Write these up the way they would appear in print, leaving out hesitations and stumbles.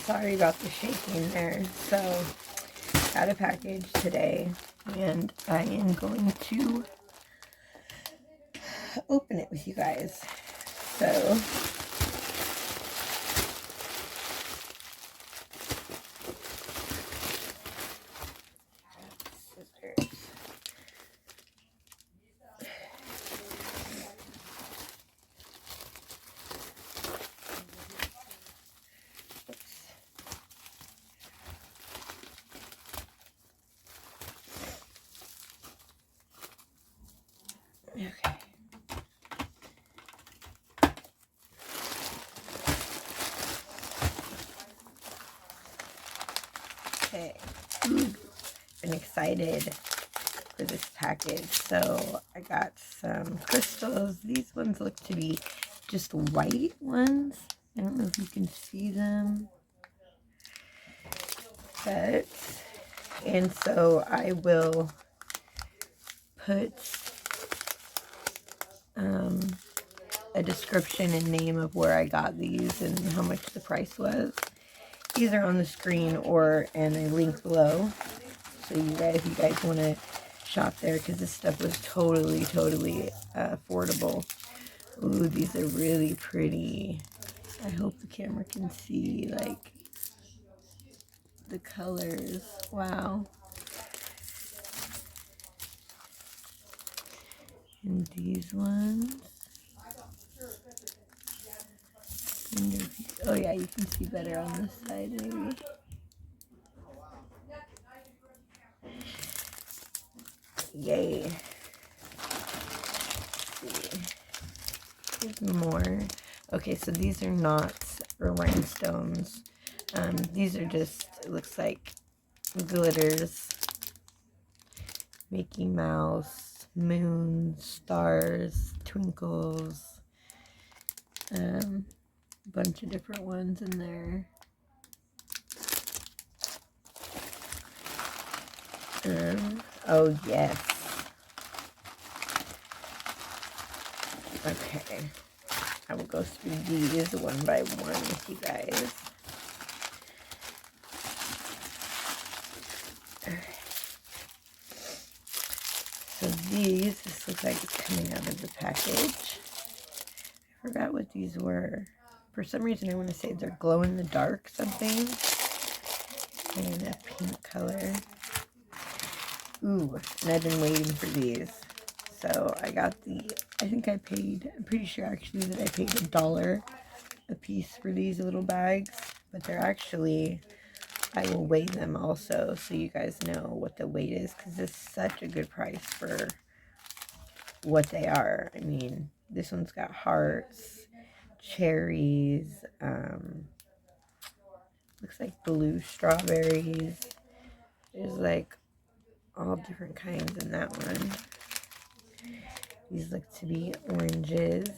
Sorry about the shaking there. So, got a package today, and I am going to open it with you guys. So, scissors. Okay. Okay. Been excited for this package. So I got some crystals. These ones look to be just white ones. I don't know if you can see them. But, and so I will put a description and name of where I got these and how much the price was, either on the screen or in a link below. So you guys want to shop there, because this stuff was totally affordable. Ooh, these are really pretty. I hope the camera can see like the colors. Wow. And these ones. Oh yeah, you can see better on this side maybe. Yay. Here's more. Okay, so these are knots or rhinestones. These are just, it looks like glitters. Mickey Mouse, moon, stars, twinkles. A bunch of different ones in there. Oh yes. Okay. I will go through these one by one with you guys. So this looks like it's coming out of the package. I forgot what these were. For some reason I want to say they're glow in the dark something. And a pink color. Ooh, and I've been waiting for these. So I got I'm pretty sure actually that I paid $1 a piece for these little bags. But they're actually, I will weigh them also so you guys know what the weight is, because this is such a good price for what they are. I mean, this one's got hearts, cherries, looks like blue strawberries. There's like all different kinds in that one. These look to be oranges.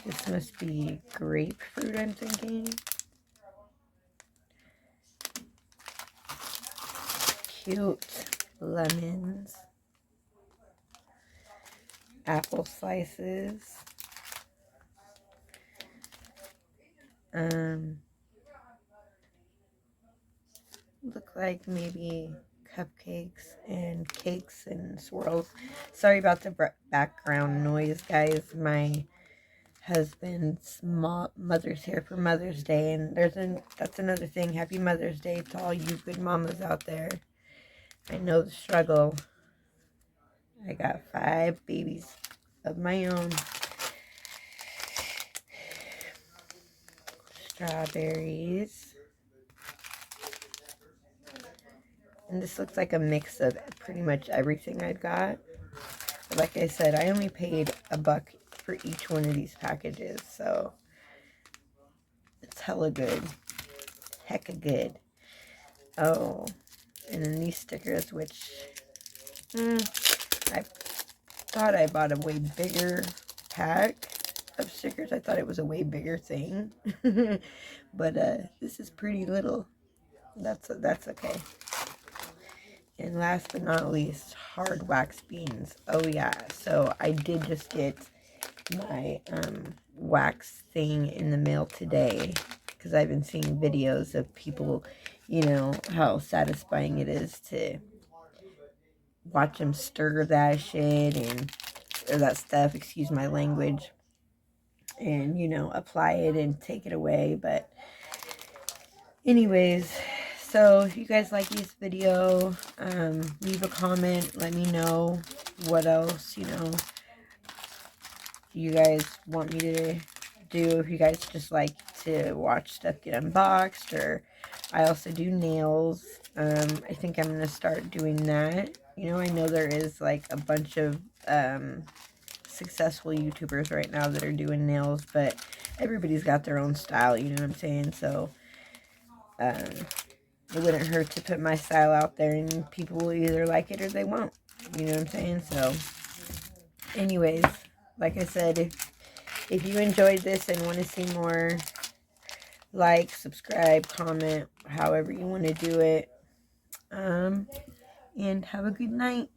This must be grapefruit, I'm thinking. Cute. Lemons. Apple slices. Look like maybe cupcakes and cakes and swirls. Sorry about the background noise, guys. My husband's mother's here for Mother's Day, and that's another thing. Happy Mother's Day to all you good mamas out there. I know the struggle. I got 5 babies of my own. Strawberries. And this looks like a mix of pretty much everything I've got. But like I said, I only paid $1 for each one of these packages, so it's hella good. Hecka good. Oh, and then these stickers, which I thought I bought a way bigger pack of stickers. I thought it was a way bigger thing. But this is pretty little. That's okay. And last but not least, hard wax beans. Oh yeah, so I did just get my wax thing in the mail today, because I've been seeing videos of people, you know, how satisfying it is to watch them stir that shit or that stuff, excuse my language, and, you know, apply it and take it away. But anyways, so if you guys like this video, leave a comment, let me know what else, you know, you guys want me to do. If you guys just like to watch stuff get unboxed, or I also do nails. I think I'm gonna start doing that. You know, I know there is like a bunch of successful YouTubers right now that are doing nails, but everybody's got their own style, you know what I'm saying? So it wouldn't hurt to put my style out there, and people will either like it or they won't, you know what I'm saying? So anyways, like I said, if you enjoyed this and want to see more, like, subscribe, comment, however you want to do it. And have a good night.